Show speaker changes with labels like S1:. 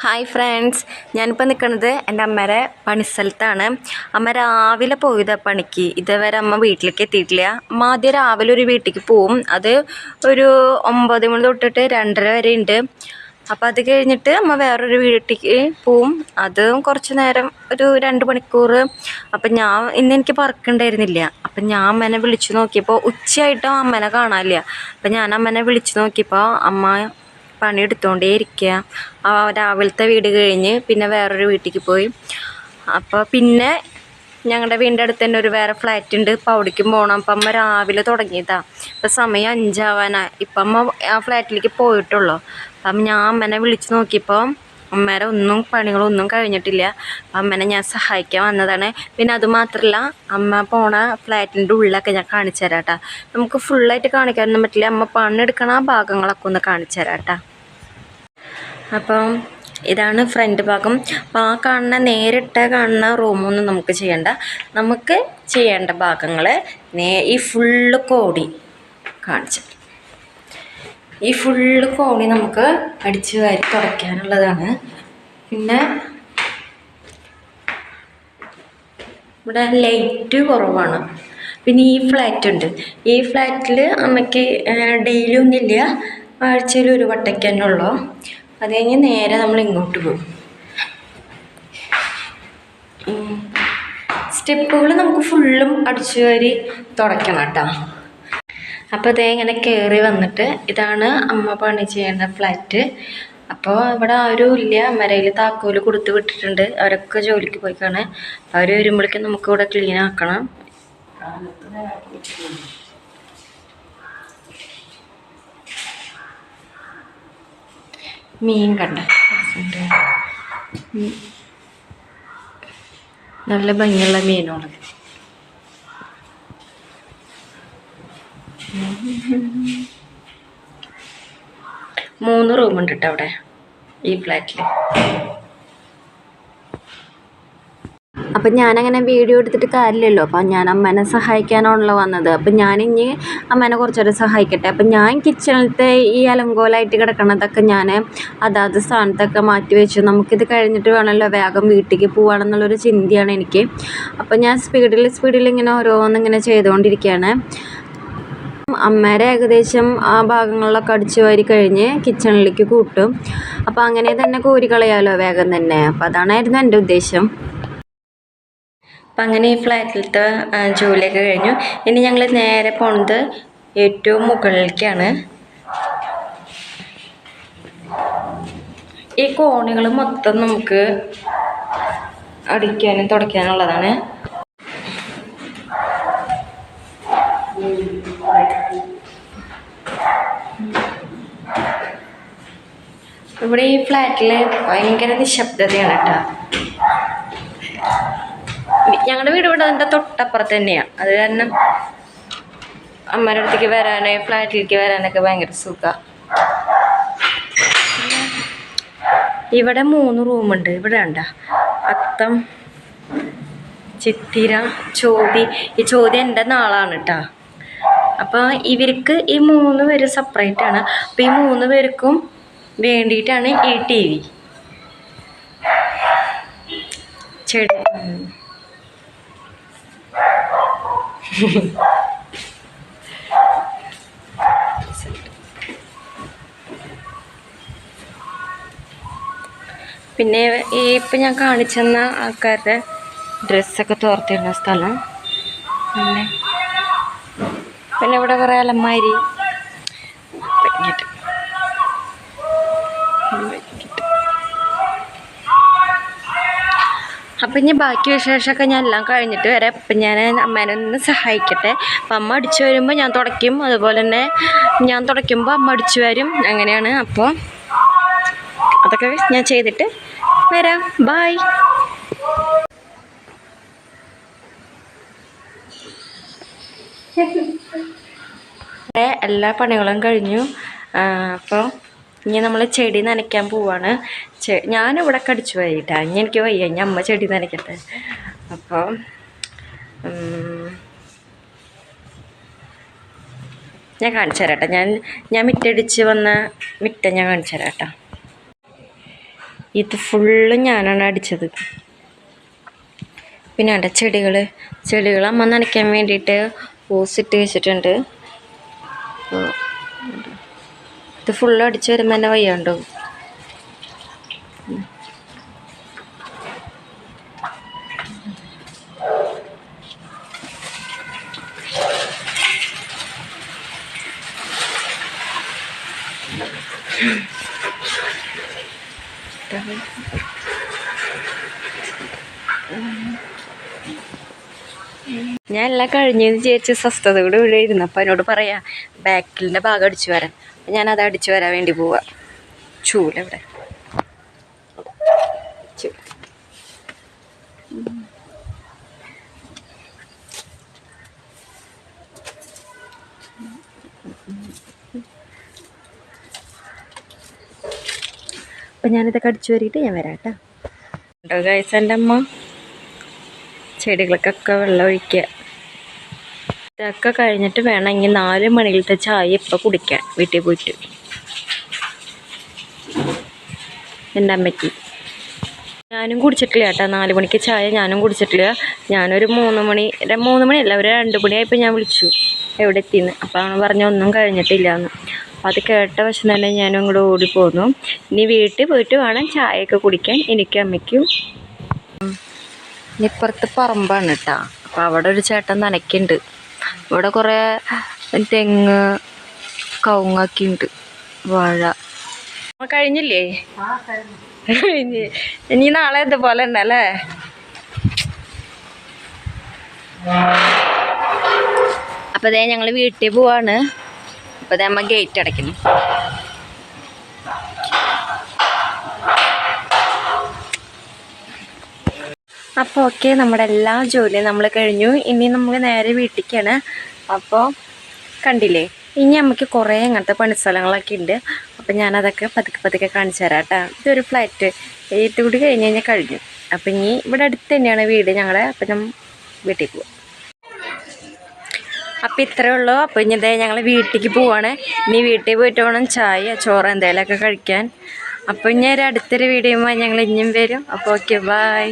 S1: Hi friends, ഞാനിപ്പോൾ നിൽക്കുന്നത് എൻ്റെ അമ്മയുടെ പണിസ്ഥലത്താണ്. അമ്മ രാവിലെ പോയത് പണിക്ക്, ഇതുവരെ അമ്മ വീട്ടിലേക്ക് എത്തിയിട്ടില്ല. അമ്മ ആദ്യം രാവിലെ ഒരു വീട്ടിലേക്ക് പോവും. അത് ഒരു 9 മണി തൊട്ടിട്ട് 2:30 വരെ ഉണ്ട്. അപ്പോൾ അത് കഴിഞ്ഞിട്ട് അമ്മ വേറൊരു വീട്ടിലേക്ക് പോവും. അതും കുറച്ച് നേരം, ഒരു 2 മണിക്കൂർ. അപ്പം ഇന്നെനിക്ക് പറക്കുണ്ടായിരുന്നില്ല. അപ്പം ഞാൻ അമ്മേനെ വിളിച്ചു നോക്കിയപ്പോൾ ഉച്ചയായിട്ടും അമ്മേനെ കാണാനില്ല. അപ്പം ഞാൻ അമ്മേനെ വിളിച്ചു നോക്കിയപ്പോൾ അമ്മ പണിയെടുത്തുകൊണ്ടേ ഇരിക്കുക. രാവിലത്തെ വീട് കഴിഞ്ഞ് പിന്നെ വേറൊരു വീട്ടിലേക്ക് പോയി. അപ്പോൾ പിന്നെ ഞങ്ങളുടെ വീടിൻ്റെ അടുത്ത് തന്നെ ഒരു വേറെ ഫ്ലാറ്റ് ഉണ്ട്. അപ്പോൾ അവിടേക്കും പോകണം. അപ്പം അമ്മ രാവിലെ തുടങ്ങിയതാണ്. ഇപ്പം സമയം 5 ആവാനായി. ഇപ്പം അമ്മ ആ ഫ്ലാറ്റിലേക്ക് പോയിട്ടുള്ളൂ. അപ്പം ഞാൻ അമ്മേനെ വിളിച്ച് നോക്കിയപ്പോൾ അമ്മേരെ പണികളൊന്നും കഴിഞ്ഞിട്ടില്ല. അമ്മേനെ ഞാൻ സഹായിക്കാൻ വന്നതാണ്. പിന്നെ അതുമാത്രമല്ല, അമ്മ പോണ ഫ്ലാറ്റിൻ്റെ ഉള്ളിലൊക്കെ ഞാൻ കാണിച്ചു തരാം കേട്ടോ. നമുക്ക് ഫുള്ളായിട്ട് കാണിക്കാനൊന്നും പറ്റില്ല. അമ്മ പണിയെടുക്കണ ആ ഭാഗങ്ങളൊക്കെ ഒന്ന് കാണിച്ചു തരാം കേട്ടോ. അപ്പം ഇതാണ് ഫ്രണ്ട് ഭാഗം. അപ്പോൾ ആ കാണുന്ന റൂമൊന്നും നമുക്ക് ചെയ്യണ്ട. നമുക്ക് ചെയ്യേണ്ട ഭാഗങ്ങൾ ഈ ഫുള്ള് കോടി കാണിച്ചു. ഈ ഫുള്ള് കോണി നമുക്ക് അടിച്ച് വാരി തുടയ്ക്കാനുള്ളതാണ്. പിന്നെ ഇവിടെ ലൈറ്റ് കുറവാണ്. പിന്നെ ഈ ഫ്ലാറ്റ് ഉണ്ട്. ഈ ഫ്ലാറ്റിൽ അമ്മയ്ക്ക് ഡെയിലി ഒന്നുമില്ല, ആഴ്ചയിൽ ഒരു വട്ടയ്ക്ക് തന്നെ ഉള്ളൂ. അത് കഴിഞ്ഞ് നേരെ നമ്മൾ ഇങ്ങോട്ട് പോകും. സ്റ്റെപ്പുകൾ നമുക്ക് ഫുള്ളും അടിച്ചു വാരി തുടയ്ക്കണം കേട്ടോ. അപ്പോൾ അതേ ഇങ്ങനെ കയറി വന്നിട്ട് ഇതാണ് അമ്മ പണി ചെയ്യേണ്ട ഫ്ലാറ്റ്. അപ്പോൾ ഇവിടെ ആരും ഇല്ല. അമ്മരയിൽ താക്കോല് കൊടുത്ത് വിട്ടിട്ടുണ്ട്. അവരൊക്കെ ജോലിക്ക് പോയിക്കാണ്. അവർ വരുമ്പോഴേക്കും നമുക്കിവിടെ ക്ലീൻ ആക്കണം. മീൻ കണ്ട നല്ല ഭംഗിയുള്ള മീനാണ്. 3 റൂമുണ്ട് കേട്ടോ അവിടെ ഈ ഫ്ലാറ്റിൽ. അപ്പം ഞാനങ്ങനെ വീഡിയോ എടുത്തിട്ട് കാര്യമില്ലല്ലോ. അപ്പം ഞാൻ അമ്മേനെ സഹായിക്കാനാണല്ലോ വന്നത്. അപ്പം ഞാനിനി അമ്മേനെ കുറച്ചുകൂടെ സഹായിക്കട്ടെ. അപ്പം ഞാൻ കിച്ചണിലത്തെ ഈ അലങ്കോലായിട്ട് കിടക്കണതൊക്കെ ഞാൻ അതാത് സ്ഥാനത്തൊക്കെ മാറ്റി വെച്ചു. നമുക്കിത് കഴിഞ്ഞിട്ട് വേണമല്ലോ വേഗം വീട്ടിലേക്ക് പോവുകയാണെന്നുള്ളൊരു ചിന്തയാണ് എനിക്ക്. അപ്പം ഞാൻ സ്പീഡിൽ ഇങ്ങനെ ഓരോന്നിങ്ങനെ ചെയ്തുകൊണ്ടിരിക്കുകയാണ്. അമ്മേരെ ഏകദേശം ആ ഭാഗങ്ങളിലൊക്കെ അടിച്ചു വാരി കഴിഞ്ഞ് കിച്ചണിലേക്ക് കൂട്ടും. അപ്പം അങ്ങനെ തന്നെ കോരി കളയാലോ വേഗം തന്നെ. അപ്പം അതാണായിരുന്നു എൻ്റെ ഉദ്ദേശം. അപ്പം അങ്ങനെ ഈ ഫ്ലാറ്റിലത്തെ ജോലിയൊക്കെ കഴിഞ്ഞു. ഇനി ഞങ്ങൾ നേരെ പോണത് ഏറ്റവും മുകളിലേക്കാണ്. ഈ കോണികൾ മൊത്തം നമുക്ക് അടിക്കാനും തുടയ്ക്കാനുള്ളതാണ്. ഇവിടെ ഈ ഫ്ലാറ്റിൽ ഭയങ്കര നിശബ്ദതയാണ് കേട്ടോ. ഞങ്ങളുടെ വീട് ഇവിടെ അതിൻ്റെ തൊട്ടപ്പുറത്ത് തന്നെയാണ്. അത് കാരണം അമ്മയുടെ അടുത്തേക്ക് ഫ്ലാറ്റിലേക്ക് വരാനൊക്കെ ഭയങ്കര സുഖമാണ്. ഇവിടെ 3 റൂമുണ്ട്. ഇവിടെ ഉണ്ട അത്തം, ചിത്തിര, ചോതി. ഈ ചോതി എൻ്റെ നാളാണ് കേട്ടോ. അപ്പോൾ ഇവർക്ക് ഈ 3 പേര് സെപ്പറേറ്റ് ആണ്. അപ്പോൾ ഈ 3 പേർക്കും വേണ്ടിയിട്ടാണ് ഈ TV. ചെടി പിന്നെ ഈ ഇപ്പം ഞാൻ കാണിച്ചെന്ന ആൾക്കാരുടെ ഡ്രസ്സൊക്കെ തോർത്തിരുന്ന സ്ഥലം. പിന്നെ ഇവിടെ കുറേ അലമാരി. അപ്പം ഇനി ബാക്കി വിശേഷമൊക്കെ ഞാൻ എല്ലാം കഴിഞ്ഞിട്ട് വരാം. അപ്പം ഞാൻ അമ്മേനെ ഒന്ന് സഹായിക്കട്ടെ. അപ്പം അമ്മ അടിച്ചു വരുമ്പോൾ ഞാൻ തുടയ്ക്കും, അതുപോലെ തന്നെ ഞാൻ തുടയ്ക്കുമ്പോൾ അമ്മ അടിച്ചു വരും. അങ്ങനെയാണ്. അപ്പോൾ അതൊക്കെ ഞാൻ ചെയ്തിട്ട് വരാം. ബായ്. എല്ലാ പണികളും കഴിഞ്ഞു. അപ്പോൾ ഇനി നമ്മൾ ചെടി നനയ്ക്കാൻ പോവാണ്. ഞാനിവിടെ അടിച്ചു പോയിട്ടാ. ഇനി എനിക്ക് വയ്യ, ഇനി അമ്മ ചെടി നനയ്ക്കട്ടെ. അപ്പോൾ ഞാൻ കാണിച്ചു തരാം കേട്ടോ. ഞാൻ മിറ്റടിച്ച് വന്ന മിറ്റ ഞാൻ കാണിച്ചു തരാം കേട്ടോ. ഇത് ഫുള്ളും ഞാനാണ് അടിച്ചത്. പിന്നെ എൻ്റെ ചെടികൾ അമ്മ നനയ്ക്കാൻ വേണ്ടിയിട്ട് ഓസിട്ട് വെച്ചിട്ടുണ്ട്. ഇത് ഫുള്ള് അടിച്ച് വരുമ്പോൾ തന്നെ വയ്യാണ്ടോ. ഞാൻ എല്ലാം കഴിഞ്ഞെന്ന് വിചാരിച്ച് സ്വസ്ഥതയോടെ ഇവിടെ ഇരുന്നു. അപ്പം എന്നോട് പറയാം ബാക്കിലിൻ്റെ ഭാഗം അടിച്ചു വരാൻ. അപ്പം ഞാനത് അടിച്ചു വരാൻ വേണ്ടി പോവാം. ചൂലെവിടെ അപ്പം ഞാനിതൊക്കെ അടിച്ചു വരിയിട്ട് ഞാൻ വരാം കേട്ടോ. ഗൈസ്, എൻ്റെ അമ്മ ചെടികൾക്കൊക്കെ വെള്ളം ഒഴിക്കുക. ഇതൊക്കെ കഴിഞ്ഞിട്ട് വേണമെങ്കിൽ 4 മണിയിലത്തെ ചായ ഇപ്പം കുടിക്കാൻ വീട്ടിൽ പോയിട്ട്. എൻ്റെ അമ്മയ്ക്ക് ഞാനും കുടിച്ചിട്ടില്ല കേട്ടോ. 4 മണിക്ക് ചായ ഞാനും കുടിച്ചിട്ടില്ല. ഞാനൊരു 3 മണിയല്ല, ഒരു 2 മണിയായപ്പോൾ ഞാൻ വിളിച്ചു എവിടെ എത്തിയെന്ന്. അപ്പോൾ അവൻ പറഞ്ഞു ഒന്നും കഴിഞ്ഞിട്ടില്ല എന്ന്. അത് കേട്ട വശം തന്നെ ഞാനും ഇങ്ങോട്ട് ഓടിപ്പോന്നു. ഇനി വീട്ടിൽ പോയിട്ട് വേണം ചായയൊക്കെ കുടിക്കാൻ എനിക്കും അമ്മയ്ക്കും. ഇപ്പുറത്ത് പറമ്പാണ് കേട്ടോ. അപ്പോൾ അവിടെ ഒരു ചേട്ടൻ നനയ്ക്കുന്നുണ്ട്. ഇവിടെ കുറേ തെങ്ങ് കവുങ്ങൊക്കെ ഉണ്ട്, വാഴ. കഴിഞ്ഞില്ലേ? കഴിഞ്ഞ്. ഇനി നാളെ ഇതുപോലെ ഉണ്ടല്ലേ. അപ്പോൾ അതേ ഞങ്ങൾ വീട്ടിൽ പോവാണ്. അപ്പോൾ അതേ അമ്മ ഗേറ്റ് അടയ്ക്കുന്നു. അപ്പോൾ ഓക്കെ, നമ്മുടെ എല്ലാ ജോലിയും നമ്മൾ കഴിഞ്ഞു. ഇനി നമുക്ക് നേരെ വീട്ടിലേക്കാണ്. അപ്പോൾ കണ്ടില്ലേ, ഇനി നമുക്ക് കുറേ അങ്ങനത്തെ പണിസ്ഥലങ്ങളൊക്കെ ഉണ്ട്. അപ്പം ഞാനതൊക്കെ പതുക്കെ കാണിച്ചു തരാം കേട്ടോ. ഇതൊരു ഫ്ലാറ്റ്, ഇതുകൂടി കഴിഞ്ഞ് കഴിഞ്ഞാൽ കഴിഞ്ഞു. അപ്പം ഇനി ഇവിടെ അടുത്ത് തന്നെയാണ് വീട് ഞങ്ങളുടെ. അപ്പം ഞാൻ വീട്ടിൽ പോവാം. അപ്പം ഇത്രയേ ഉള്ളൂ. അപ്പോൾ ഇനി ഇതേ ഞങ്ങൾ വീട്ടിലേക്ക് പോവാണ്. ഇനി വീട്ടിൽ പോയിട്ട് വേണം ചായ ചോറ് എന്തെങ്കിലുമൊക്കെ കഴിക്കാൻ. അപ്പോൾ ഇനി ഒരു അടുത്തൊരു വീഡിയോയുമായി ഞങ്ങൾ ഇനിയും വരും. അപ്പോൾ ഓക്കെ, ബൈ.